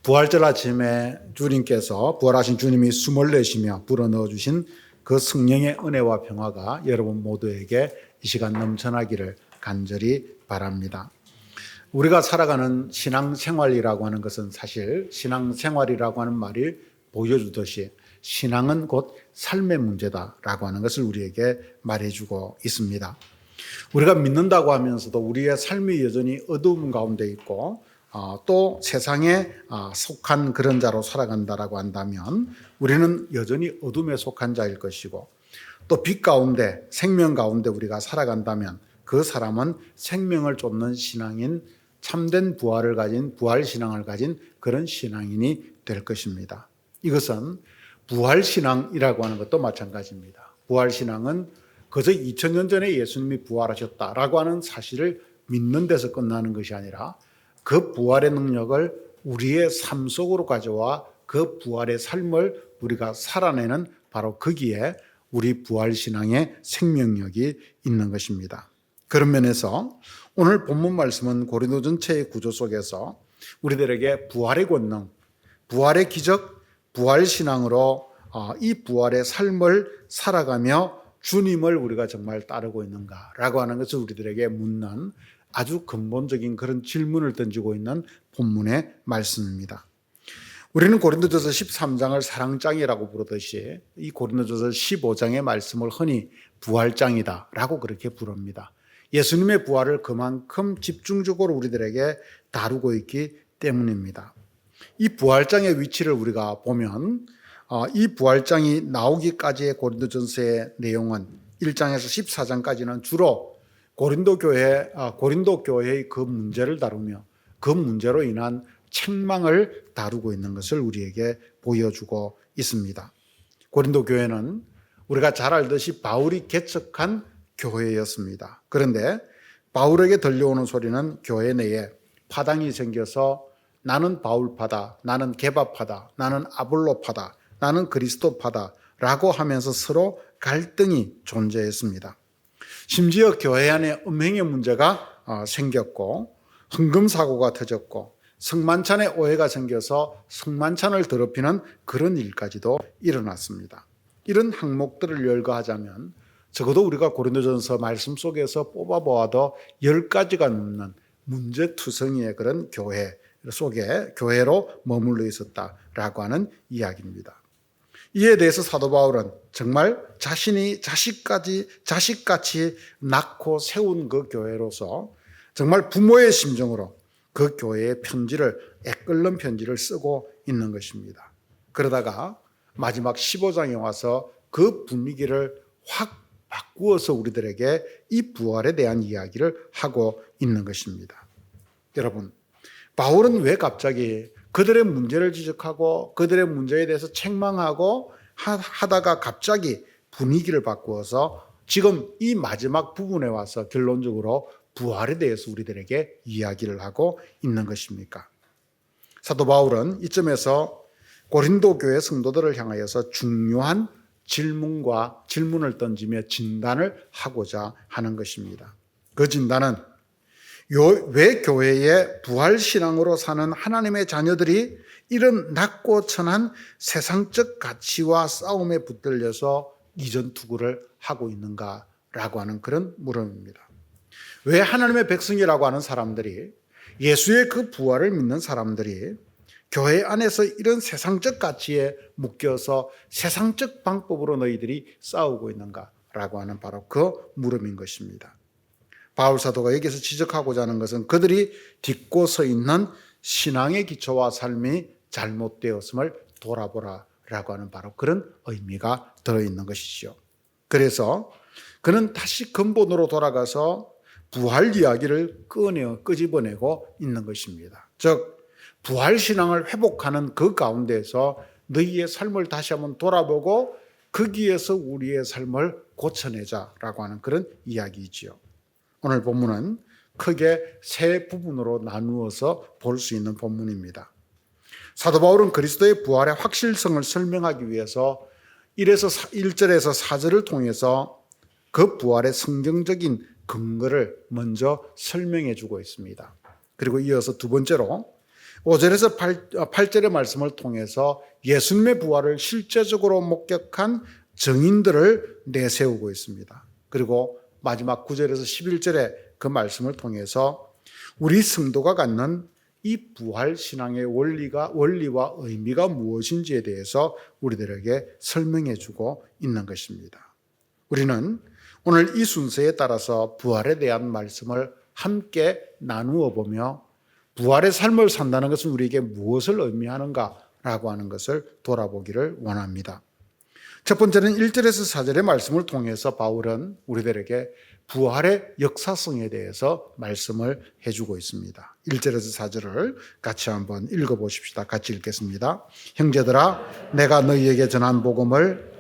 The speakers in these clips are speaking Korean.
부활절 아침에 주님께서 부활하신 주님이 숨을 내쉬며 불어넣어 주신 그 성령의 은혜와 평화가 여러분 모두에게 이 시간 넘쳐나기를 간절히 바랍니다. 우리가 살아가는 신앙생활이라고 하는 것은 사실 신앙생활이라고 하는 말이 보여주듯이 신앙은 곧 삶의 문제다라고 하는 것을 우리에게 말해주고 있습니다. 우리가 믿는다고 하면서도 우리의 삶이 여전히 어두움 가운데 있고 또 세상에 속한 그런 자로 살아간다라고 한다면 우리는 여전히 어둠에 속한 자일 것이고 또 빛 가운데 생명 가운데 우리가 살아간다면 그 사람은 생명을 쫓는 신앙인 참된 부활을 가진 부활신앙을 가진 그런 신앙인이 될 것입니다. 이것은 부활신앙이라고 하는 것도 마찬가지입니다. 부활신앙은 그저 2000년 전에 예수님이 부활하셨다라고 하는 사실을 믿는 데서 끝나는 것이 아니라 그 부활의 능력을 우리의 삶 속으로 가져와 그 부활의 삶을 우리가 살아내는 바로 거기에 우리 부활신앙의 생명력이 있는 것입니다. 그런 면에서 오늘 본문 말씀은 고린도 전체의 구조 속에서 우리들에게 부활의 권능, 부활의 기적, 부활신앙으로 이 부활의 삶을 살아가며 주님을 우리가 정말 따르고 있는가라고 하는 것을 우리들에게 묻는 아주 근본적인 그런 질문을 던지고 있는 본문의 말씀입니다. 우리는 고린도전서 13장을 사랑장이라고 부르듯이 이 고린도전서 15장의 말씀을 흔히 부활장이다라고 그렇게 부릅니다. 예수님의 부활을 그만큼 집중적으로 우리들에게 다루고 있기 때문입니다. 이 부활장의 위치를 우리가 보면 이 부활장이 나오기까지의 고린도전서의 내용은 1장에서 14장까지는 주로 고린도 교회의 그 문제를 다루며 그 문제로 인한 책망을 다루고 있는 것을 우리에게 보여주고 있습니다. 고린도 교회는 우리가 잘 알듯이 바울이 개척한 교회였습니다. 그런데 바울에게 들려오는 소리는 교회 내에 파당이 생겨서 나는 바울파다, 나는 게바파다, 나는 아볼로파다, 나는 그리스도파다라고 하면서 서로 갈등이 존재했습니다. 심지어 교회 안에 음행의 문제가 생겼고 흥금사고가 터졌고 성만찬의 오해가 생겨서 성만찬을 더럽히는 그런 일까지도 일어났습니다. 이런 항목들을 열거하자면 적어도 우리가 고린도전서 말씀 속에서 뽑아보아도 10가지가 넘는 문제투성이의 그런 교회 속에 교회로 머물러 있었다라고 하는 이야기입니다. 이에 대해서 사도 바울은 정말 자신이 자식같이 낳고 세운 그 교회로서 정말 부모의 심정으로 그 교회의 편지를 애끓는 편지를 쓰고 있는 것입니다. 그러다가 마지막 15장에 와서 그 분위기를 확 바꾸어서 우리들에게 이 부활에 대한 이야기를 하고 있는 것입니다. 여러분, 바울은 왜 갑자기 그들의 문제를 지적하고 그들의 문제에 대해서 책망하고 하다가 갑자기 분위기를 바꾸어서 지금 이 마지막 부분에 와서 결론적으로 부활에 대해서 우리들에게 이야기를 하고 있는 것입니까? 사도 바울은 이점에서 고린도 교회 성도들을 향하여서 중요한 질문을 던지며 진단을 하고자 하는 것입니다. 그 진단은 왜 교회의 부활신앙으로 사는 하나님의 자녀들이 이런 낮고 천한 세상적 가치와 싸움에 붙들려서 이전투구를 하고 있는가라고 하는 그런 물음입니다. 왜 하나님의 백성이라고 하는 사람들이 예수의 그 부활을 믿는 사람들이 교회 안에서 이런 세상적 가치에 묶여서 세상적 방법으로 너희들이 싸우고 있는가라고 하는 바로 그 물음인 것입니다. 바울 사도가 여기서 지적하고자 하는 것은 그들이 딛고 서 있는 신앙의 기초와 삶이 잘못되었음을 돌아보라라고 하는 바로 그런 의미가 들어있는 것이죠. 그래서 그는 다시 근본으로 돌아가서 부활 이야기를 끄집어내고 있는 것입니다. 즉 부활신앙을 회복하는 그 가운데서 너희의 삶을 다시 한번 돌아보고 거기에서 우리의 삶을 고쳐내자라고 하는 그런 이야기이지요. 오늘 본문은 크게 세 부분으로 나누어서 볼 수 있는 본문입니다. 사도 바울은 그리스도의 부활의 확실성을 설명하기 위해서 1절에서 4절을 통해서 그 부활의 성경적인 근거를 먼저 설명해 주고 있습니다. 그리고 이어서 두 번째로 5절에서 8절의 말씀을 통해서 예수님의 부활을 실제적으로 목격한 증인들을 내세우고 있습니다. 그리고 마지막 9절에서 11절의 그 말씀을 통해서 우리 성도가 갖는 이 부활 신앙의 원리와 의미가 무엇인지에 대해서 우리들에게 설명해 주고 있는 것입니다. 우리는 오늘 이 순서에 따라서 부활에 대한 말씀을 함께 나누어 보며 부활의 삶을 산다는 것은 우리에게 무엇을 의미하는가라고 하는 것을 돌아보기를 원합니다. 첫 번째는 1절에서 4절의 말씀을 통해서 바울은 우리들에게 부활의 역사성에 대해서 말씀을 해주고 있습니다. 1절에서 4절을 같이 한번 읽어보십시다. 같이 읽겠습니다. 형제들아, 내가 너희에게 전한 복음을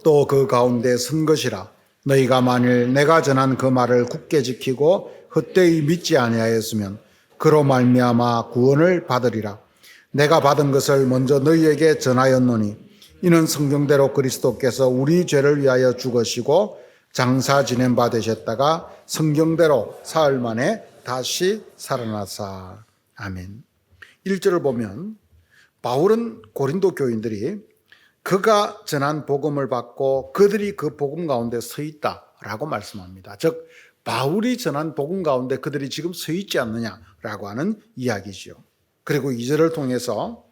또 그 가운데 선 것이라. 너희가 만일 내가 전한 그 말을 굳게 지키고 헛되이 믿지 아니하였으면 그로 말미암아 구원을 받으리라. 내가 받은 것을 먼저 너희에게 전하였노니 이는 성경대로 그리스도께서 우리 죄를 위하여 죽으시고 장사 지낸 바 되셨다가 성경대로 사흘 만에 다시 살아나사. 아멘. 1절을 보면 바울은 고린도 교인들이 그가 전한 복음을 받고 그들이 그 복음 가운데 서 있다라고 말씀합니다. 즉 바울이 전한 복음 가운데 그들이 지금 서 있지 않느냐라고 하는 이야기지요. 그리고 2절을 통해서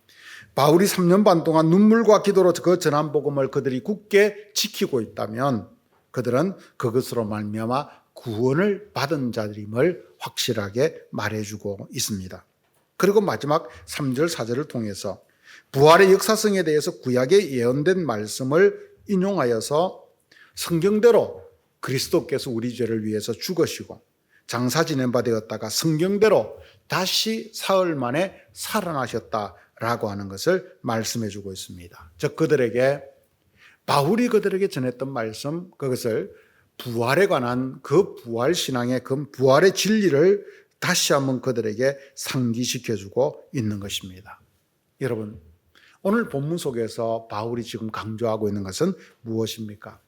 바울이 3년 반 동안 눈물과 기도로 그 전한 복음을 그들이 굳게 지키고 있다면 그들은 그것으로 말미암아 구원을 받은 자들임을 확실하게 말해주고 있습니다. 그리고 마지막 3절 4절을 통해서 부활의 역사성에 대해서 구약에 예언된 말씀을 인용하여서 성경대로 그리스도께서 우리 죄를 위해서 죽으시고 장사 지낸 바 되었다가 성경대로 다시 사흘 만에 살아나셨다라고 하는 것을 말씀해 주고 있습니다. 즉 바울이 그들에게 전했던 말씀, 그것을 부활에 관한 그 부활 신앙의 그 부활의 진리를 다시 한번 그들에게 상기시켜 주고 있는 것입니다. 여러분, 오늘 본문 속에서 바울이 지금 강조하고 있는 것은 무엇입니까?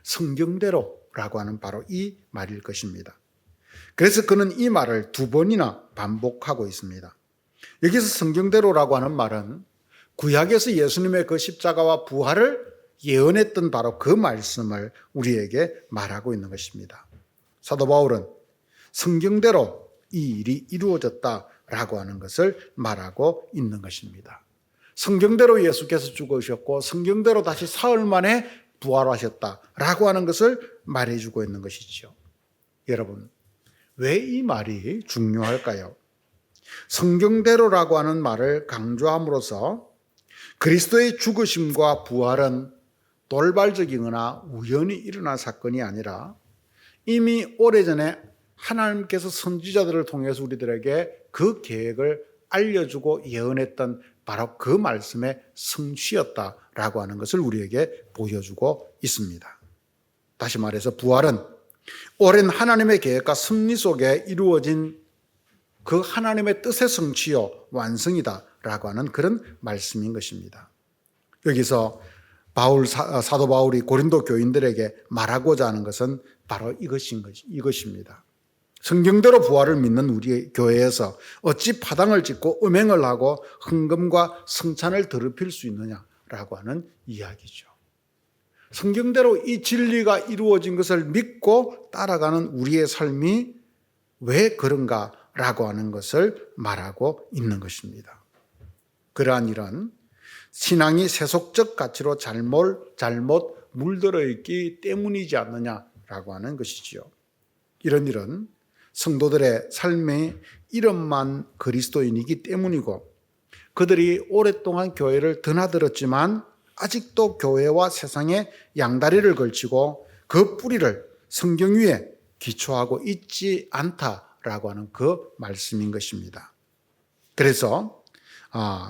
성경대로라고 하는 바로 이 말일 것입니다. 그래서 그는 이 말을 2번이나 반복하고 있습니다. 여기서 성경대로라고 하는 말은 구약에서 예수님의 그 십자가와 부활을 예언했던 바로 그 말씀을 우리에게 말하고 있는 것입니다. 사도 바울은 성경대로 이 일이 이루어졌다라고 하는 것을 말하고 있는 것입니다. 성경대로 예수께서 죽으셨고 성경대로 다시 사흘 만에 부활하셨다라고 하는 것을 말해주고 있는 것이죠. 여러분, 왜 이 말이 중요할까요? 성경대로라고 하는 말을 강조함으로써 그리스도의 죽으심과 부활은 돌발적이거나 우연히 일어난 사건이 아니라 이미 오래전에 하나님께서 선지자들을 통해서 우리들에게 그 계획을 알려주고 예언했던 바로 그 말씀의 성취였다라고 하는 것을 우리에게 보여주고 있습니다. 다시 말해서 부활은 오랜 하나님의 계획과 섭리 속에 이루어진 그 하나님의 뜻의 성취요 완성이다라고 하는 그런 말씀인 것입니다. 여기서 사도 바울이 고린도 교인들에게 말하고자 하는 것은 바로 이것입니다. 성경대로 부활을 믿는 우리 교회에서 어찌 파당을 짓고 음행을 하고 헌금과 성찬을 더럽힐 수 있느냐라고 하는 이야기죠. 성경대로 이 진리가 이루어진 것을 믿고 따라가는 우리의 삶이 왜 그런가라고 하는 것을 말하고 있는 것입니다. 그러한 일은 신앙이 세속적 가치로 잘못 물들어 있기 때문이지 않느냐라고 하는 것이지요. 이런 일은 성도들의 삶의 이름만 그리스도인이기 때문이고 그들이 오랫동안 교회를 드나들었지만 아직도 교회와 세상의 양다리를 걸치고 그 뿌리를 성경 위에 기초하고 있지 않다라고 하는 그 말씀인 것입니다. 그래서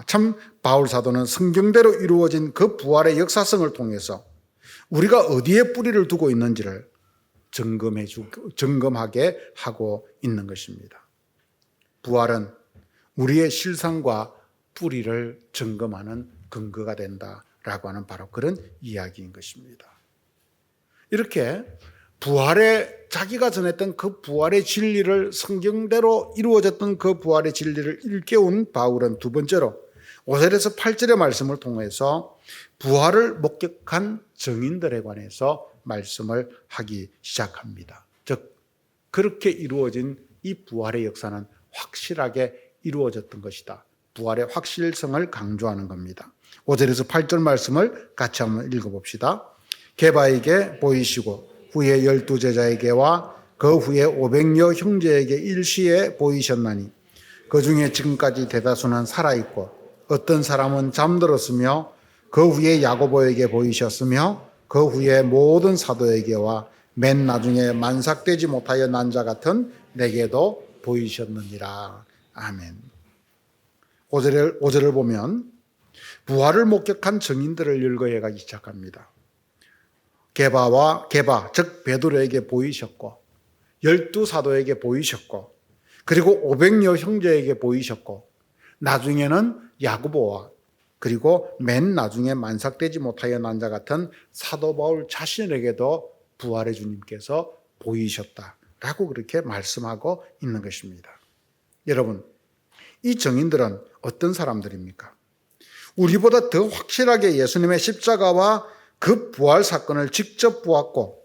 참 바울 사도는 성경대로 이루어진 그 부활의 역사성을 통해서 우리가 어디에 뿌리를 두고 있는지를 점검하게 하고 있는 것입니다. 부활은 우리의 실상과 뿌리를 점검하는 근거가 된다라고 하는 바로 그런 이야기인 것입니다. 이렇게 자기가 전했던 그 부활의 진리를, 성경대로 이루어졌던 그 부활의 진리를 일깨운 바울은 두 번째로 5절에서 8절의 말씀을 통해서 부활을 목격한 증인들에 관해서 말씀을 하기 시작합니다. 즉 그렇게 이루어진 이 부활의 역사는 확실하게 이루어졌던 것이다. 부활의 확실성을 강조하는 겁니다. 5절에서 8절 말씀을 같이 한번 읽어봅시다. 게바에게 보이시고 후에 12제자에게와 그 후에 500여 형제에게 일시에 보이셨나니 그 중에 지금까지 대다수는 살아있고 어떤 사람은 잠들었으며 그 후에 야고보에게 보이셨으며 그 후에 모든 사도에게와 맨 나중에 만삭되지 못하여 난 자 같은 내게도 보이셨느니라. 아멘. 5절을 보면 부활을 목격한 증인들을 열거해 가기 시작합니다. 게바, 즉 베드로에게 보이셨고 12사도에게 보이셨고 그리고 500여 형제에게 보이셨고 나중에는 야고보와 그리고 맨 나중에 만삭되지 못하여 난 자 같은 사도 바울 자신에게도 부활의 주님께서 보이셨다라고 그렇게 말씀하고 있는 것입니다. 여러분, 이 증인들은 어떤 사람들입니까? 우리보다 더 확실하게 예수님의 십자가와 그 부활 사건을 직접 보았고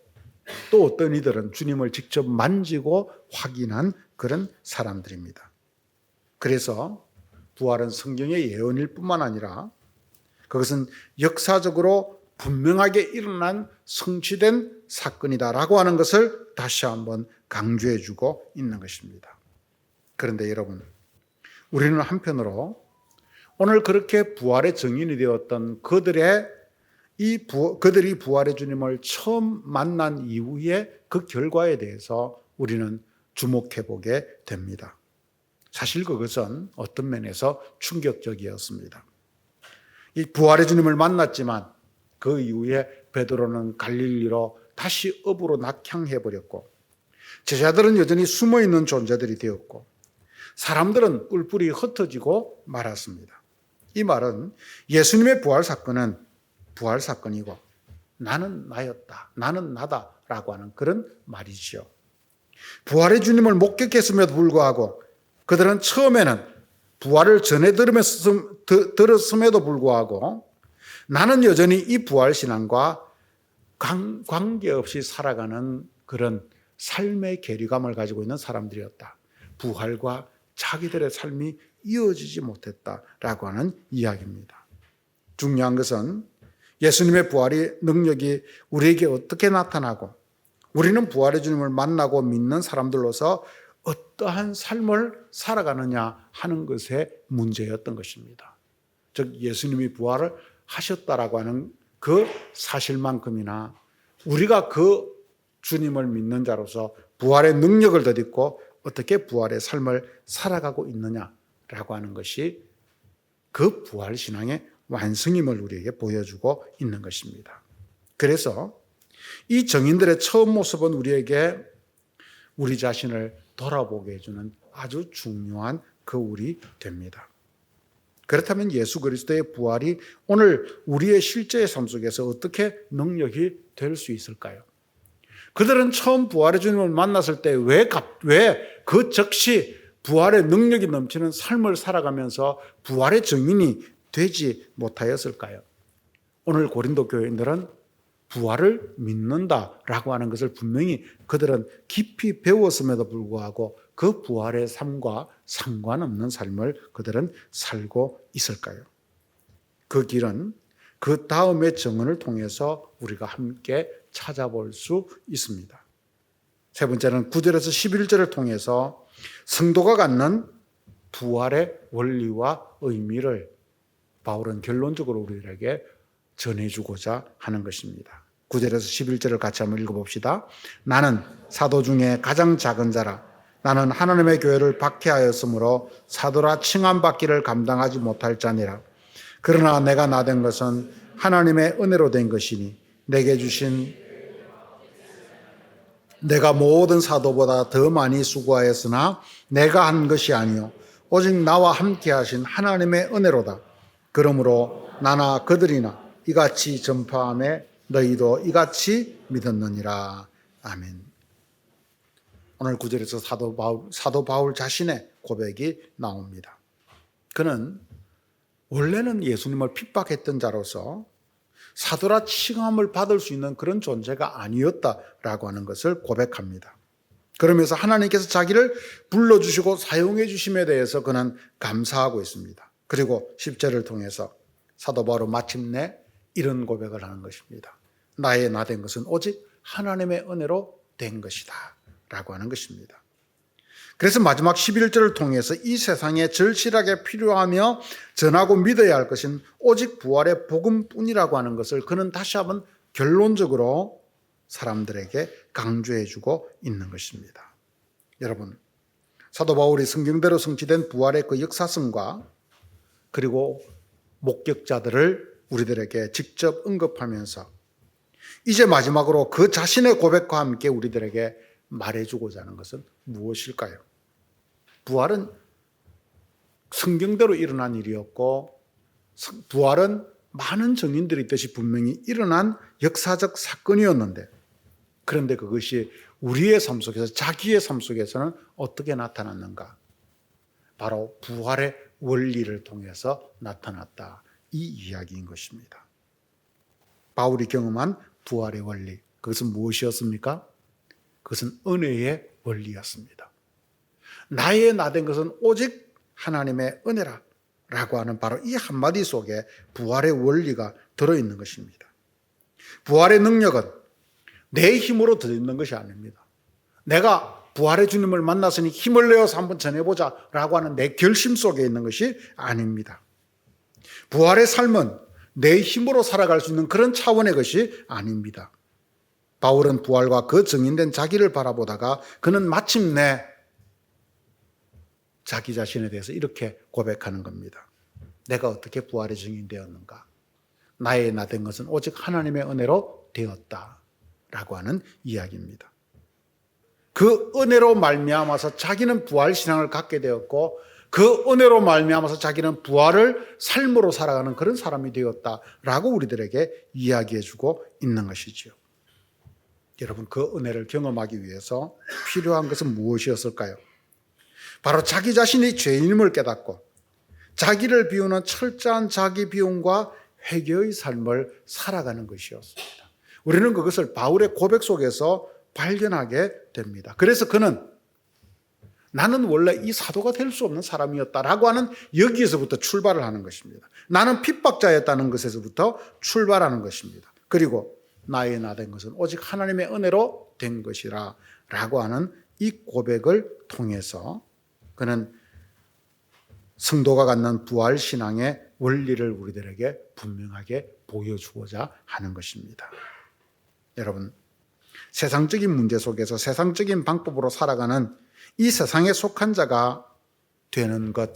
또 어떤 이들은 주님을 직접 만지고 확인한 그런 사람들입니다. 그래서 부활은 성경의 예언일 뿐만 아니라 그것은 역사적으로 분명하게 일어난 성취된 사건이다라고 하는 것을 다시 한번 강조해 주고 있는 것입니다. 그런데 여러분, 우리는 한편으로 오늘 그렇게 부활의 증인이 되었던 그들이 부활의 주님을 처음 만난 이후에 그 결과에 대해서 우리는 주목해 보게 됩니다. 사실 그것은 어떤 면에서 충격적이었습니다. 이 부활의 주님을 만났지만 그 이후에 베드로는 갈릴리로 다시 업으로 낙향해 버렸고 제자들은 여전히 숨어있는 존재들이 되었고 사람들은 뿔뿔이 흩어지고 말았습니다. 이 말은 예수님의 부활 사건은 부활 사건이고 나는 나였다, 나는 나다라고 하는 그런 말이지요. 부활의 주님을 목격했음에도 불구하고 그들은 처음에는 부활을 전해 들었음에도 불구하고 나는 여전히 이 부활 신앙과 관계없이 살아가는 그런 삶의 괴리감을 가지고 있는 사람들이었다. 부활과 자기들의 삶이 이어지지 못했다라고 하는 이야기입니다. 중요한 것은 예수님의 부활의 능력이 우리에게 어떻게 나타나고 우리는 부활의 주님을 만나고 믿는 사람들로서 어떠한 삶을 살아가느냐 하는 것의 문제였던 것입니다. 즉 예수님이 부활을 하셨다라고 하는 그 사실만큼이나 우리가 그 주님을 믿는 자로서 부활의 능력을 덧입고 어떻게 부활의 삶을 살아가고 있느냐라고 하는 것이 그 부활 신앙의 완성임을 우리에게 보여주고 있는 것입니다. 그래서 이 증인들의 처음 모습은 우리에게 우리 자신을 돌아보게 해주는 아주 중요한 거울이 됩니다. 그렇다면 예수 그리스도의 부활이 오늘 우리의 실제의 삶 속에서 어떻게 능력이 될 수 있을까요? 그들은 처음 부활의 주님을 만났을 때 왜 그 즉시 부활의 능력이 넘치는 삶을 살아가면서 부활의 증인이 되지 못하였을까요? 오늘 고린도 교인들은 부활을 믿는다라고 하는 것을 분명히 그들은 깊이 배웠음에도 불구하고 그 부활의 삶과 상관없는 삶을 그들은 살고 있을까요? 그 길은 그 다음의 증언을 통해서 우리가 함께 찾아볼 수 있습니다. 세 번째는 9절에서 11절을 통해서 성도가 갖는 부활의 원리와 의미를 바울은 결론적으로 우리에게 전해주고자 하는 것입니다. 9절에서 11절을 같이 한번 읽어봅시다. 나는 사도 중에 가장 작은 자라. 나는 하나님의 교회를 박해하였으므로 사도라 칭함받기를 감당하지 못할 자니라. 그러나 내가 나된 것은 하나님의 은혜로 된 것이니 내게 주신 내가 모든 사도보다 더 많이 수고하였으나 내가 한 것이 아니요 오직 나와 함께 하신 하나님의 은혜로다. 그러므로 나나 그들이나 이같이 전파하며 너희도 이같이 믿었느니라. 아멘. 오늘 구절에서 사도 바울 자신의 고백이 나옵니다. 그는 원래는 예수님을 핍박했던 자로서 사도라 칭함을 받을 수 있는 그런 존재가 아니었다라고 하는 것을 고백합니다. 그러면서 하나님께서 자기를 불러주시고 사용해 주심에 대해서 그는 감사하고 있습니다. 그리고 10절을 통해서 사도 바울은 마침내 이런 고백을 하는 것입니다. 나의 나 된 것은 오직 하나님의 은혜로 된 것이다 라고 하는 것입니다. 그래서 마지막 11절을 통해서 이 세상에 절실하게 필요하며 전하고 믿어야 할 것은 오직 부활의 복음뿐이라고 하는 것을 그는 다시 한번 결론적으로 사람들에게 강조해 주고 있는 것입니다. 여러분, 사도 바울이 성경대로 성취된 부활의 그 역사성과 그리고 목격자들을 우리들에게 직접 언급하면서 이제 마지막으로 그 자신의 고백과 함께 우리들에게 말해주고자 하는 것은 무엇일까요? 부활은 성경대로 일어난 일이었고 부활은 많은 증인들이 있듯이 분명히 일어난 역사적 사건이었는데 그런데 그것이 우리의 삶 속에서 자기의 삶 속에서는 어떻게 나타났는가? 바로 부활의 원리를 통해서 나타났다. 이 이야기인 것입니다. 바울이 경험한 부활의 원리, 그것은 무엇이었습니까? 그것은 은혜의 원리였습니다. 나의 나 된 것은 오직 하나님의 은혜라 라고 하는 바로 이 한마디 속에 부활의 원리가 들어있는 것입니다. 부활의 능력은 내 힘으로 들어있는 것이 아닙니다. 내가 부활의 주님을 만났으니 힘을 내어서 한번 전해보자 라고 하는 내 결심 속에 있는 것이 아닙니다. 부활의 삶은 내 힘으로 살아갈 수 있는 그런 차원의 것이 아닙니다. 바울은 부활과 그 증인된 자기를 바라보다가 그는 마침내 자기 자신에 대해서 이렇게 고백하는 겁니다. 내가 어떻게 부활의 증인되었는가? 나의 나 된 것은 오직 하나님의 은혜로 되었다라고 하는 이야기입니다. 그 은혜로 말미암아서 자기는 부활 신앙을 갖게 되었고 그 은혜로 말미암아서 자기는 부활을 삶으로 살아가는 그런 사람이 되었다라고 우리들에게 이야기해주고 있는 것이지요. 여러분, 그 은혜를 경험하기 위해서 필요한 것은 무엇이었을까요? 바로 자기 자신이 죄인임을 깨닫고 자기를 비우는 철저한 자기 비움과 회개의 삶을 살아가는 것이었습니다. 우리는 그것을 바울의 고백 속에서 발견하게 됩니다. 그래서 그는 나는 원래 이 사도가 될 수 없는 사람이었다라고 하는 여기에서부터 출발을 하는 것입니다. 나는 핍박자였다는 것에서부터 출발하는 것입니다. 그리고 나의 나 된 것은 오직 하나님의 은혜로 된 것이라 라고 하는 이 고백을 통해서 그는 성도가 갖는 부활신앙의 원리를 우리들에게 분명하게 보여주고자 하는 것입니다. 여러분, 세상적인 문제 속에서 세상적인 방법으로 살아가는 이 세상에 속한 자가 되는 것,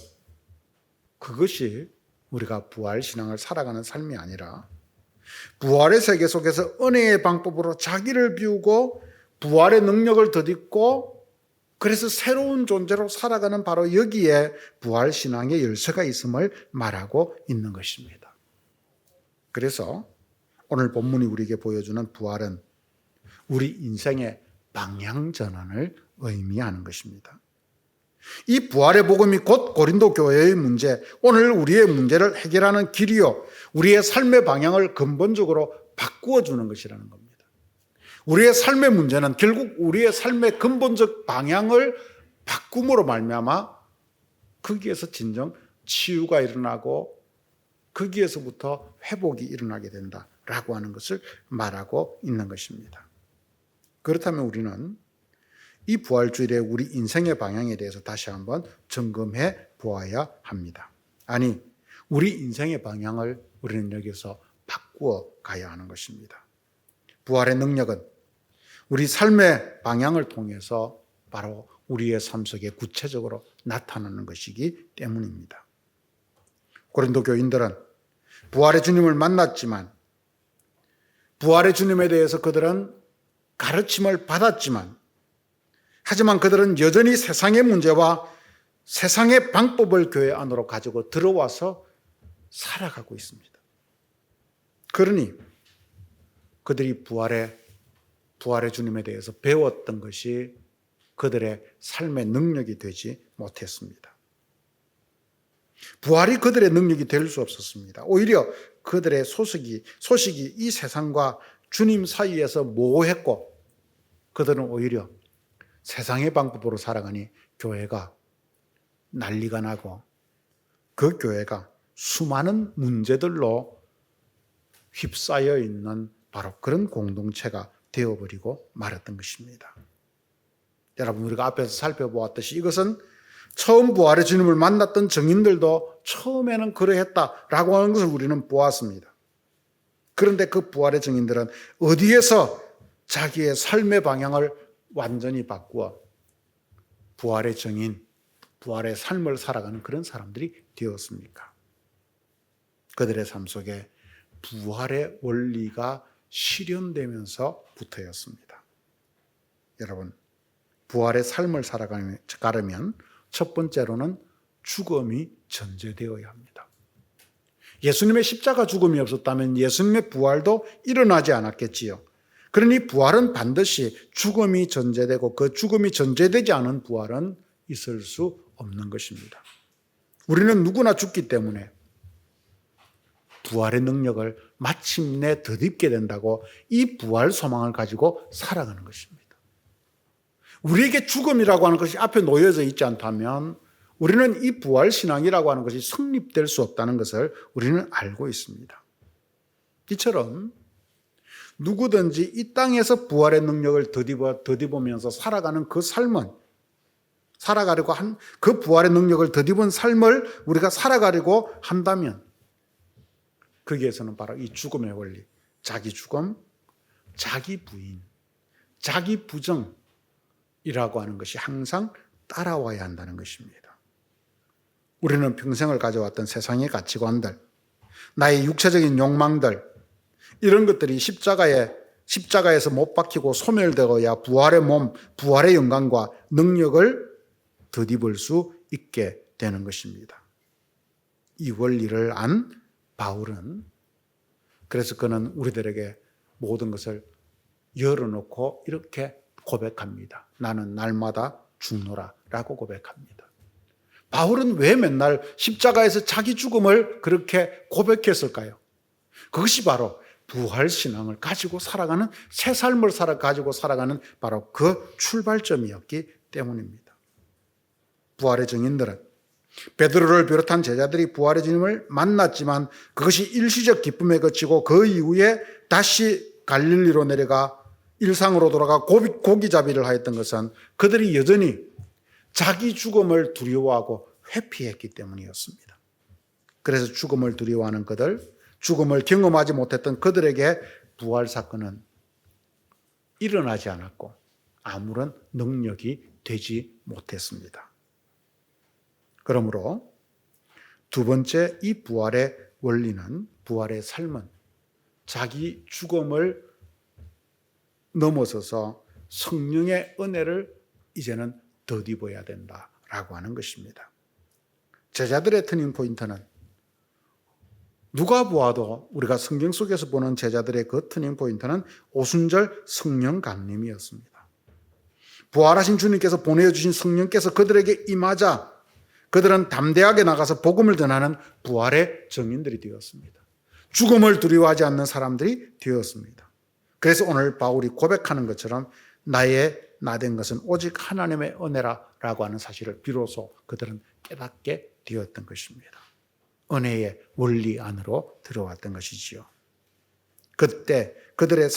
그것이 우리가 부활신앙을 살아가는 삶이 아니라 부활의 세계 속에서 은혜의 방법으로 자기를 비우고 부활의 능력을 덧입고 그래서 새로운 존재로 살아가는 바로 여기에 부활신앙의 열쇠가 있음을 말하고 있는 것입니다. 그래서 오늘 본문이 우리에게 보여주는 부활은 우리 인생의 방향전환을 의미하는 것입니다. 이 부활의 복음이 곧 고린도 교회의 문제, 오늘 우리의 문제를 해결하는 길이요, 우리의 삶의 방향을 근본적으로 바꾸어 주는 것이라는 겁니다. 우리의 삶의 문제는 결국 우리의 삶의 근본적 방향을 바꿈으로 말미암아 거기에서 진정 치유가 일어나고 거기에서부터 회복이 일어나게 된다라고 하는 것을 말하고 있는 것입니다. 그렇다면 우리는 이 부활주일에 우리 인생의 방향에 대해서 다시 한번 점검해 보아야 합니다. 아니, 우리 인생의 방향을 우리는 여기서 바꾸어 가야 하는 것입니다. 부활의 능력은 우리 삶의 방향을 통해서 바로 우리의 삶 속에 구체적으로 나타나는 것이기 때문입니다. 고린도 교인들은 부활의 주님을 만났지만 부활의 주님에 대해서 그들은 가르침을 받았지만 하지만 그들은 여전히 세상의 문제와 세상의 방법을 교회 안으로 가지고 들어와서 살아가고 있습니다. 그러니 그들이 부활의 부활의 주님에 대해서 배웠던 것이 그들의 삶의 능력이 되지 못했습니다. 부활이 그들의 능력이 될 수 없었습니다. 오히려 그들의 소식이 이 세상과 주님 사이에서 모호했고 그들은 오히려 세상의 방법으로 살아가니 교회가 난리가 나고 그 교회가 수많은 문제들로 휩싸여 있는 바로 그런 공동체가 되어버리고 말았던 것입니다. 여러분, 우리가 앞에서 살펴보았듯이 이것은 처음 부활의 주님을 만났던 증인들도 처음에는 그러했다라고 하는 것을 우리는 보았습니다. 그런데 그 부활의 증인들은 어디에서 자기의 삶의 방향을 완전히 바꾸어 부활의 증인, 부활의 삶을 살아가는 그런 사람들이 되었습니까? 그들의 삶 속에 부활의 원리가 실현되면서 부터였습니다. 여러분, 부활의 삶을 살아가려면 첫 번째로는 죽음이 전제되어야 합니다. 예수님의 십자가 죽음이 없었다면 예수님의 부활도 일어나지 않았겠지요. 그러니 부활은 반드시 죽음이 전제되고 그 죽음이 전제되지 않은 부활은 있을 수 없는 것입니다. 우리는 누구나 죽기 때문에 부활의 능력을 마침내 덧입게 된다고 이 부활 소망을 가지고 살아가는 것입니다. 우리에게 죽음이라고 하는 것이 앞에 놓여져 있지 않다면 우리는 이 부활 신앙이라고 하는 것이 성립될 수 없다는 것을 우리는 알고 있습니다. 이처럼 누구든지 이 땅에서 부활의 능력을 덧입으면서 살아가는 그 삶은 살아가려고 한 그 부활의 능력을 덧입은 삶을 우리가 살아가려고 한다면 거기에서는 바로 이 죽음의 원리, 자기 죽음, 자기 부인, 자기 부정이라고 하는 것이 항상 따라와야 한다는 것입니다. 우리는 평생을 가져왔던 세상의 가치관들, 나의 육체적인 욕망들, 이런 것들이 십자가에서 못 박히고 소멸되어야 부활의 몸, 부활의 영광과 능력을 덧입을 수 있게 되는 것입니다. 이 원리를 안 바울은 그래서 그는 우리들에게 모든 것을 열어놓고 이렇게 고백합니다. 나는 날마다 죽노라 라고 고백합니다. 바울은 왜 맨날 십자가에서 자기 죽음을 그렇게 고백했을까요? 그것이 바로 부활신앙을 가지고 살아가는 새 삶을 가지고 살아가는 바로 그 출발점이었기 때문입니다. 부활의 증인들은 베드로를 비롯한 제자들이 부활의 주님을 만났지만 그것이 일시적 기쁨에 그치고 그 이후에 다시 갈릴리로 내려가 일상으로 돌아가 고기잡이를 하였던 것은 그들이 여전히 자기 죽음을 두려워하고 회피했기 때문이었습니다. 그래서 죽음을 두려워하는 그들, 죽음을 경험하지 못했던 그들에게 부활 사건은 일어나지 않았고 아무런 능력이 되지 못했습니다. 그러므로 두 번째 이 부활의 원리는, 부활의 삶은 자기 죽음을 넘어서서 성령의 은혜를 이제는 덧입어야 된다라고 하는 것입니다. 제자들의 터닝 포인트는 누가 보아도 우리가 성경 속에서 보는 제자들의 그 터닝 포인트는 오순절 성령 강림이었습니다. 부활하신 주님께서 보내주신 성령께서 그들에게 임하자 그들은 담대하게 나가서 복음을 전하는 부활의 증인들이 되었습니다. 죽음을 두려워하지 않는 사람들이 되었습니다. 그래서 오늘 바울이 고백하는 것처럼 나의 나된 것은 오직 하나님의 은혜라고 하는 사실을 비로소 그들은 깨닫게 되었던 것입니다. 은혜의 원리 안으로 들어왔던 것이지요. 그때 그들은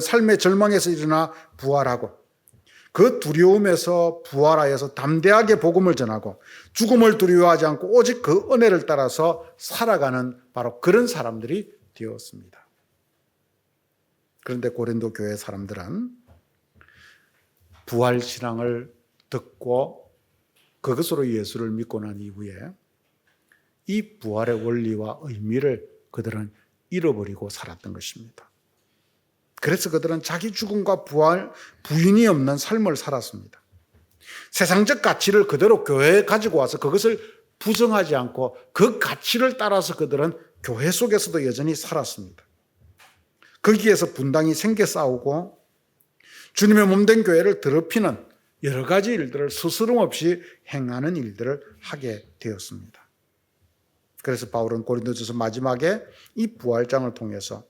삶의 절망에서 일어나 부활하고 그 두려움에서 부활하여서 담대하게 복음을 전하고 죽음을 두려워하지 않고 오직 그 은혜를 따라서 살아가는 바로 그런 사람들이 되었습니다. 그런데 고린도 교회 사람들은 부활 신앙을 듣고 그것으로 예수를 믿고 난 이후에 이 부활의 원리와 의미를 그들은 잃어버리고 살았던 것입니다. 그래서 그들은 자기 죽음과 부인이 없는 삶을 살았습니다. 세상적 가치를 그대로 교회에 가지고 와서 그것을 부정하지 않고 그 가치를 따라서 그들은 교회 속에서도 여전히 살았습니다. 거기에서 분당이 생겨 싸우고 주님의 몸된 교회를 더럽히는 여러 가지 일들을 스스럼 없이 행하는 일들을 하게 되었습니다. 그래서 바울은 고린도전서 마지막에 이 부활장을 통해서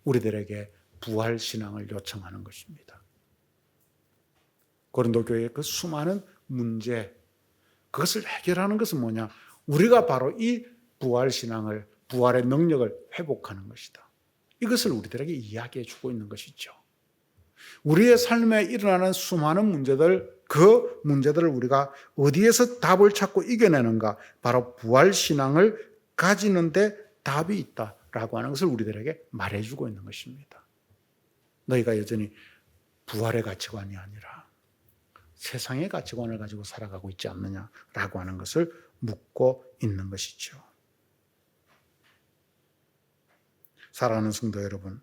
우리들에게 부활신앙을 요청하는 것입니다. 고린도 교회의 그 수많은 문제, 그것을 해결하는 것은 뭐냐? 우리가 바로 이 부활신앙을, 부활의 능력을 회복하는 것이다. 이것을 우리들에게 이야기해 주고 있는 것이죠. 우리의 삶에 일어나는 수많은 문제들, 그 문제들을 우리가 어디에서 답을 찾고 이겨내는가? 바로 부활신앙을 가지는데 답이 있다라고 하는 것을 우리들에게 말해주고 있는 것입니다. 너희가 여전히 부활의 가치관이 아니라 세상의 가치관을 가지고 살아가고 있지 않느냐라고 하는 것을 묻고 있는 것이죠. 사랑하는 성도 여러분,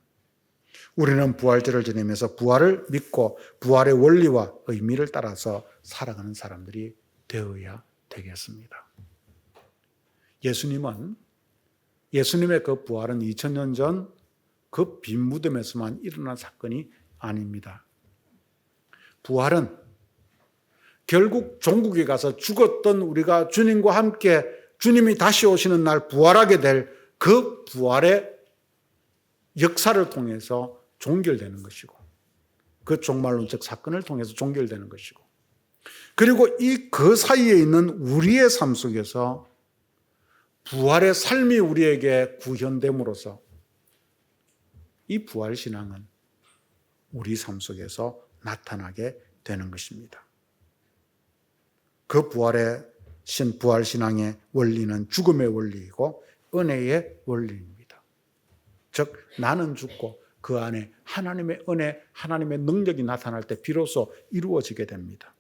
우리는 부활절을 지내면서 부활을 믿고 부활의 원리와 의미를 따라서 살아가는 사람들이 되어야 되겠습니다. 예수님의 그 부활은 2000년 전 그 빈 무덤에서만 일어난 사건이 아닙니다. 부활은 결국 종국에 가서 죽었던 우리가 주님과 함께 주님이 다시 오시는 날 부활하게 될 그 부활의 역사를 통해서 종결되는 것이고, 그 종말론적 사건을 통해서 종결되는 것이고, 그리고 그 사이에 있는 우리의 삶 속에서 부활의 삶이 우리에게 구현됨으로써 이 부활신앙은 우리 삶 속에서 나타나게 되는 것입니다. 그 부활신앙의 원리는 죽음의 원리이고 은혜의 원리입니다. 즉 나는 죽고 그 안에 하나님의 은혜, 하나님의 능력이 나타날 때 비로소 이루어지게 됩니다.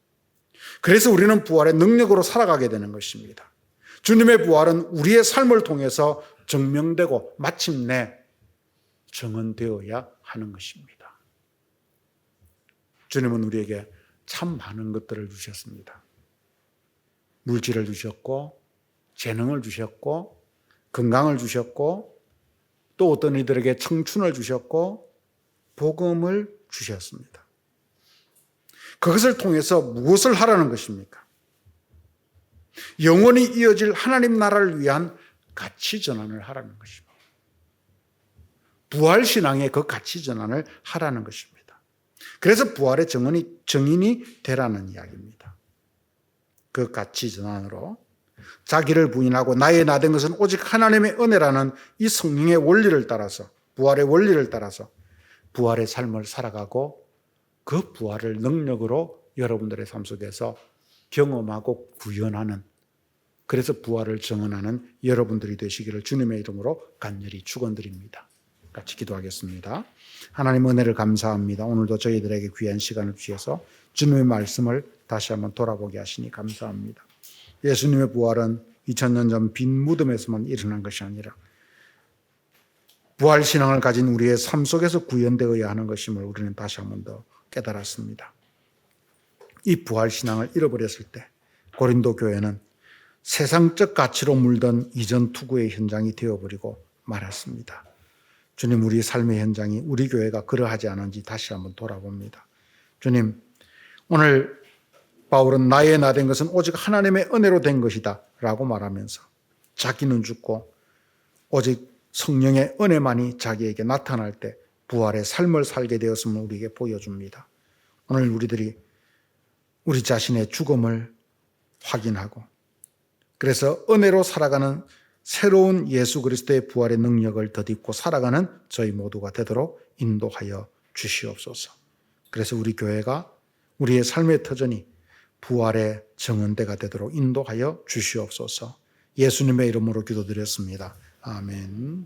그래서 우리는 부활의 능력으로 살아가게 되는 것입니다. 주님의 부활은 우리의 삶을 통해서 증명되고 마침내 정언되어야 하는 것입니다. 주님은 우리에게 참 많은 것들을 주셨습니다. 물질을 주셨고, 재능을 주셨고, 건강을 주셨고, 또 어떤 이들에게 청춘을 주셨고, 복음을 주셨습니다. 그것을 통해서 무엇을 하라는 것입니까? 영원히 이어질 하나님 나라를 위한 가치 전환을 하라는 것입니다. 부활신앙의 그 가치 전환을 하라는 것입니다. 그래서 부활의 정인이 되라는 이야기입니다. 그 가치 전환으로 자기를 부인하고 나의 나된 것은 오직 하나님의 은혜라는 이 성령의 원리를 따라서, 부활의 원리를 따라서 부활의 삶을 살아가고 그 부활을 능력으로 여러분들의 삶 속에서 경험하고 구현하는, 그래서 부활을 정언하는 여러분들이 되시기를 주님의 이름으로 간절히 축원드립니다. 같이 기도하겠습니다. 하나님 은혜를 감사합니다. 오늘도 저희들에게 귀한 시간을 주셔서 주님의 말씀을 다시 한번 돌아보게 하시니 감사합니다. 예수님의 부활은 2000년 전 빈 무덤에서만 일어난 것이 아니라 부활신앙을 가진 우리의 삶 속에서 구현되어야 하는 것임을 우리는 다시 한번 더 깨달았습니다. 이 부활신앙을 잃어버렸을 때 고린도 교회는 세상적 가치로 물든 이전 투구의 현장이 되어버리고 말았습니다. 주님, 우리 삶의 현장이 우리 교회가 그러하지 않은지 다시 한번 돌아봅니다. 주님, 오늘 바울은 나의 나 된 것은 오직 하나님의 은혜로 된 것이다 라고 말하면서 자기는 죽고 오직 성령의 은혜만이 자기에게 나타날 때 부활의 삶을 살게 되었음을 우리에게 보여줍니다. 오늘 우리들이 우리 자신의 죽음을 확인하고 그래서 은혜로 살아가는 새로운 예수 그리스도의 부활의 능력을 덧입고 살아가는 저희 모두가 되도록 인도하여 주시옵소서. 그래서 우리 교회가 우리의 삶의 터전이 부활의 정언대가 되도록 인도하여 주시옵소서. 예수님의 이름으로 기도드렸습니다. 아멘.